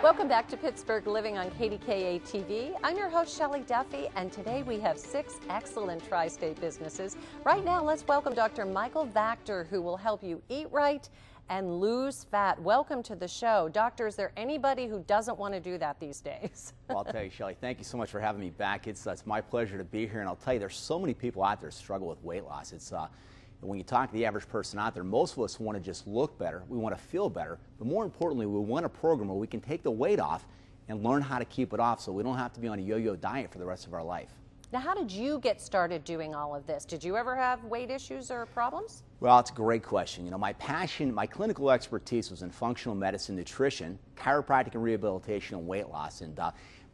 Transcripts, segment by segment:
Welcome back to Pittsburgh Living on KDKA TV. I'm your host, Shelley Duffy, and today we have 6 excellent tri-state businesses. Right now, let's welcome Dr. Michael Vactor, who will help you eat right and lose fat. Welcome to the show. Doctor, is there anybody who doesn't want to do that these days? Well, I'll tell you, Shelley, thank you so much for having me back. It's my pleasure to be here, and I'll tell you, there's so many people out there who struggle with weight loss. When you talk to the average person out there, most of us want to just look better, we want to feel better, but more importantly, we want a program where we can take the weight off and learn how to keep it off so we don't have to be on a yo-yo diet for the rest of our life. Now, how did you get started doing all of this? Did you ever have weight issues or problems? Well, it's a great question. You know, my passion, my clinical expertise was in functional medicine, nutrition, chiropractic and rehabilitation, and weight loss. And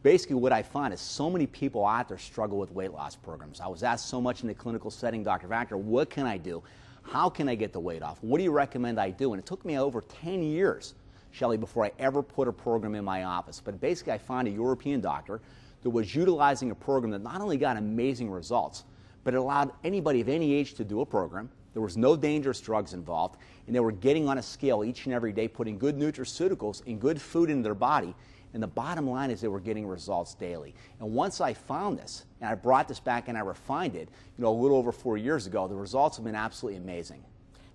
basically what I find is so many people out there struggle with weight loss programs. I was asked so much in the clinical setting, Dr. Vactor, what can I do? How can I get the weight off? What do you recommend I do? And it took me over 10 years, Shelley, before I ever put a program in my office. But basically I found a European doctor that was utilizing a program that not only got amazing results, but it allowed anybody of any age to do a program. There was no dangerous drugs involved, and they were getting on a scale each and every day, putting good nutraceuticals and good food into their body. And the bottom line is they were getting results daily. And once I found this, and I brought this back and I refined it, you know, a little over 4 years ago, the results have been absolutely amazing.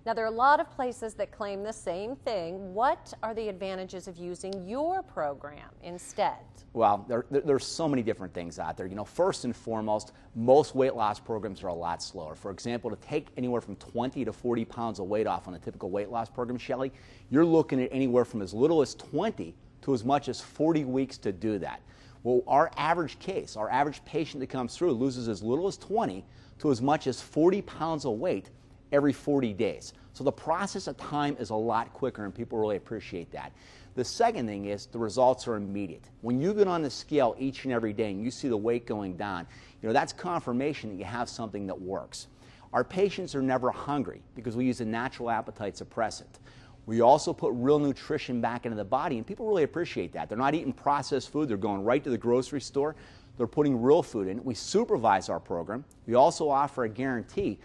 Now, there are a lot of places that claim the same thing. What are the advantages of using your program instead? Well, there's so many different things out there. You know, first and foremost, most weight loss programs are a lot slower. For example, to take anywhere from 20 to 40 pounds of weight off on a typical weight loss program, Shelley, you're looking at anywhere from as little as 20 to as much as 40 weeks to do that. Well, our average case, our average patient that comes through loses as little as 20 to as much as 40 pounds of weight every 40 days. So the process of time is a lot quicker, and people really appreciate that. The second thing is the results are immediate. When you get on the scale each and every day and you see the weight going down, you know, that's confirmation that you have something that works. Our patients are never hungry because we use a natural appetite suppressant. We also put real nutrition back into the body, and people really appreciate that. They're not eating processed food. They're going right to the grocery store. They're putting real food in. We supervise our program. We also offer a guarantee.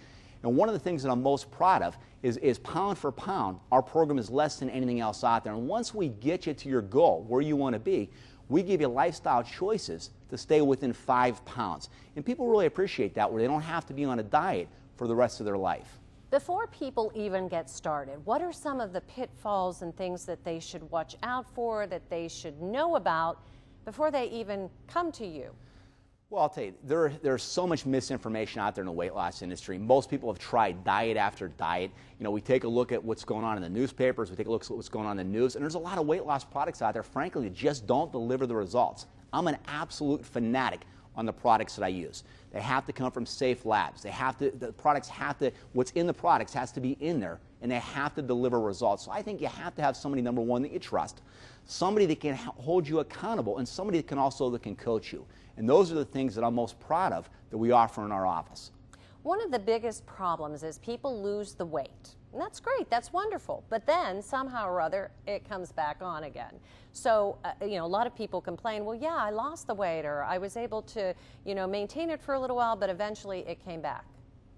And one of the things that I'm most proud of is pound for pound, our program is less than anything else out there. And once we get you to your goal, where you want to be, we give you lifestyle choices to stay within 5 pounds. And people really appreciate that, where they don't have to be on a diet for the rest of their life. Before people even get started, what are some of the pitfalls and things that they should watch out for, that they should know about before they even come to you? Well, I'll tell you, there's so much misinformation out there in the weight loss industry. Most people have tried diet after diet. You know, we take a look at what's going on in the newspapers, we take a look at what's going on in the news, and there's a lot of weight loss products out there, frankly, that just don't deliver the results. I'm an absolute fanatic on the products that I use. They have to come from safe labs. The products have to, what's in the products has to be in there, and they have to deliver results. So I think you have to have somebody, number one, that you trust, somebody that can hold you accountable, and somebody that can coach you. And those are the things that I'm most proud of that we offer in our office. One of the biggest problems is people lose the weight. And that's great, that's wonderful. But then somehow or other, it comes back on again. So, you know, a lot of people complain, well, yeah, I lost the weight, or I was able to, you know, maintain it for a little while, but eventually it came back.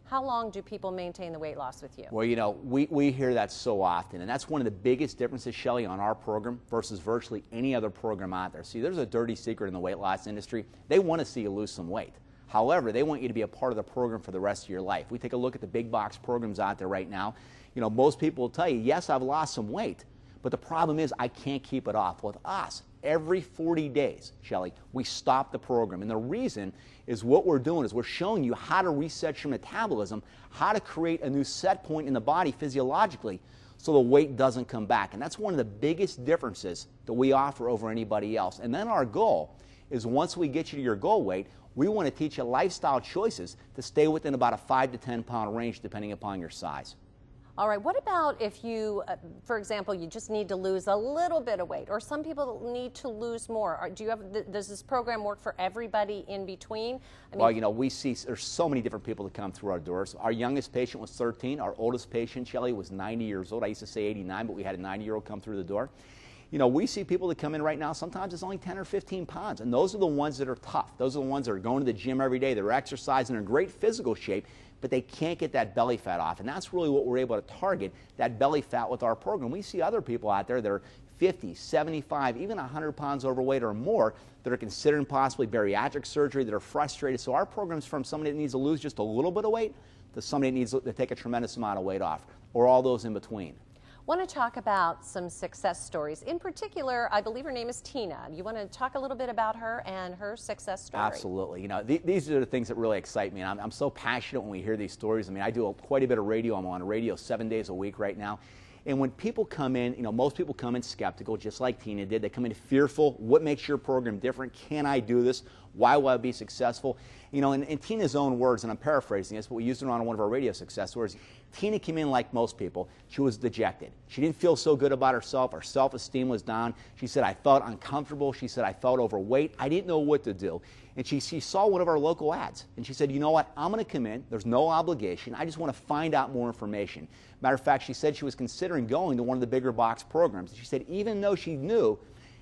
How long do people maintain the weight loss with you? Well, you know, we hear that so often, and that's one of the biggest differences, Shelley, on our program versus virtually any other program out there. See, there's a dirty secret in the weight loss industry. They want to see you lose some weight. However, they want you to be a part of the program for the rest of your life. We take a look at the big box programs out there right now. You know, most people will tell you, yes, I've lost some weight, but the problem is I can't keep it off. With us, every 40 days, Shelley, we stop the program. And the reason is what we're doing is we're showing you how to reset your metabolism, how to create a new set point in the body physiologically so the weight doesn't come back. And that's one of the biggest differences that we offer over anybody else. And then our goal is once we get you to your goal weight, we want to teach you lifestyle choices to stay within about a 5 to 10 pound range depending upon your size. All right, what about if you, for example, you just need to lose a little bit of weight, or some people need to lose more? Does this program work for everybody in between? I mean, well, you know, we see there's so many different people that come through our doors. Our youngest patient was 13. Our oldest patient, Shelley, was 90 years old. I used to say 89, but we had a 90-year-old come through the door. You know, we see people that come in right now, sometimes it's only 10 or 15 pounds, and those are the ones that are tough. Those are the ones that are going to the gym every day, they're exercising, they're in great physical shape, but they can't get that belly fat off, and that's really what we're able to target, that belly fat with our program. We see other people out there that are 50, 75, even 100 pounds overweight or more that are considering possibly bariatric surgery, that are frustrated. So our program's from somebody that needs to lose just a little bit of weight to somebody that needs to take a tremendous amount of weight off, or all those in between. Want to talk about some success stories. In particular, I believe her name is Tina. You want to talk a little bit about her and her success story? Absolutely. You know, these are the things that really excite me. And I'm so passionate when we hear these stories. I mean, I do quite a bit of radio. I'm on radio 7 days a week right now. And when people come in, you know, most people come in skeptical, just like Tina did. They come in fearful. What makes your program different? Can I do this? Why will I be successful? You know, in Tina's own words, and I'm paraphrasing this, but we used it on one of our radio success stories, Tina came in like most people. She was dejected. She didn't feel so good about herself. Her self-esteem was down. She said, I felt uncomfortable. She said, I felt overweight. I didn't know what to do. And she saw one of our local ads. And she said, you know what? I'm going to come in. There's no obligation. I just want to find out more information. Matter of fact, she said she was considering going to one of the bigger box programs. She said, even though she knew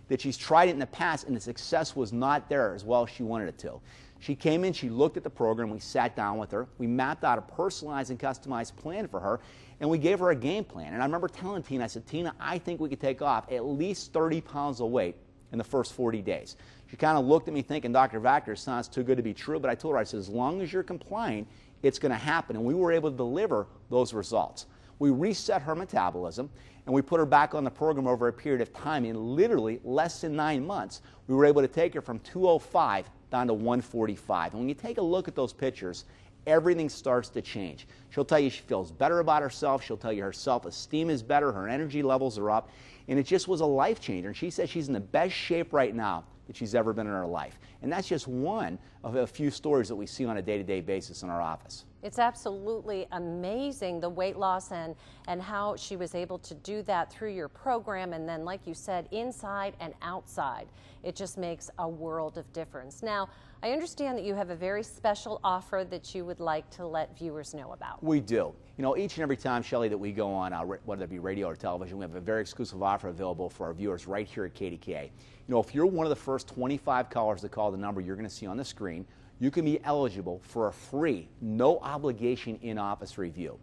that she's tried it in the past and the success was not there as well as she wanted it to. She came in, she looked at the program, we sat down with her, we mapped out a personalized and customized plan for her, and we gave her a game plan. And I remember telling Tina, I said, Tina, I think we could take off at least 30 pounds of weight in the first 40 days. She kind of looked at me thinking, Dr. Vactor, sounds too good to be true, but I told her, I said, as long as you're complying, it's going to happen. And we were able to deliver those results. We reset her metabolism, and we put her back on the program over a period of time. In literally less than 9 months, we were able to take her from 205 down to 145. And when you take a look at those pictures, everything starts to change. She'll tell you she feels better about herself. She'll tell you her self-esteem is better. Her energy levels are up. And it just was a life changer. And she says she's in the best shape right now that she's ever been in her life. And that's just one of a few stories that we see on a day-to-day basis in our office. It's absolutely amazing, the weight loss and how she was able to do that through your program, and then, like you said, inside and outside. It just makes a world of difference. Now, I understand that you have a very special offer that you would like to let viewers know about. We do. You know, each and every time, Shelley, that we go on, whether it be radio or television, we have a very exclusive offer available for our viewers right here at KDKA. You know, if you're one of the first 25 callers that call the number you're going to see on the screen, you can be eligible for a free, no obligation in-office review.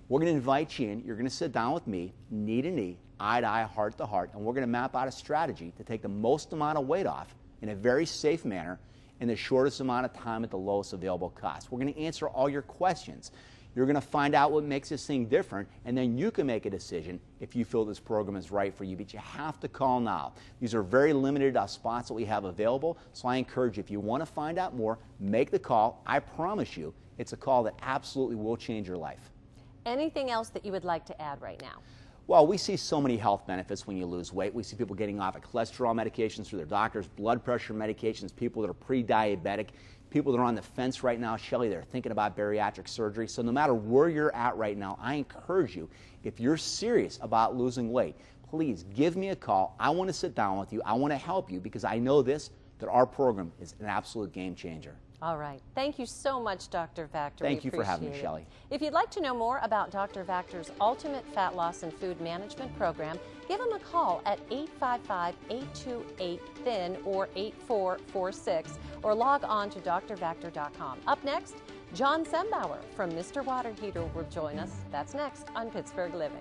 We're going to invite you in. You're going to sit down with me, knee to knee, eye to eye, heart to heart, and we're going to map out a strategy to take the most amount of weight off in a very safe manner in the shortest amount of time at the lowest available cost. We're going to answer all your questions. You're going to find out what makes this thing different, and then you can make a decision if you feel this program is right for you. But you have to call now. These are very limited spots that we have available, so I encourage you, if you want to find out more, make the call. I promise you, it's a call that absolutely will change your life. Anything else that you would like to add right now? Well, we see so many health benefits when you lose weight. We see people getting off of cholesterol medications through their doctors, blood pressure medications, people that are pre-diabetic, people that are on the fence right now, Shelley, they're thinking about bariatric surgery. So no matter where you're at right now, I encourage you, if you're serious about losing weight, please give me a call. I want to sit down with you. I want to help you because I know this, that our program is an absolute game changer. All right. Thank you so much, Dr. Vactor. Thank you for having me, Shelley. If you'd like to know more about Dr. Vactor's Ultimate Fat Loss and Food Management Program, give him a call at 855-828-THIN or 8446 or log on to drvactor.com. Up next, John Sembauer from Mr. Water Heater will join us. That's next on Pittsburgh Living.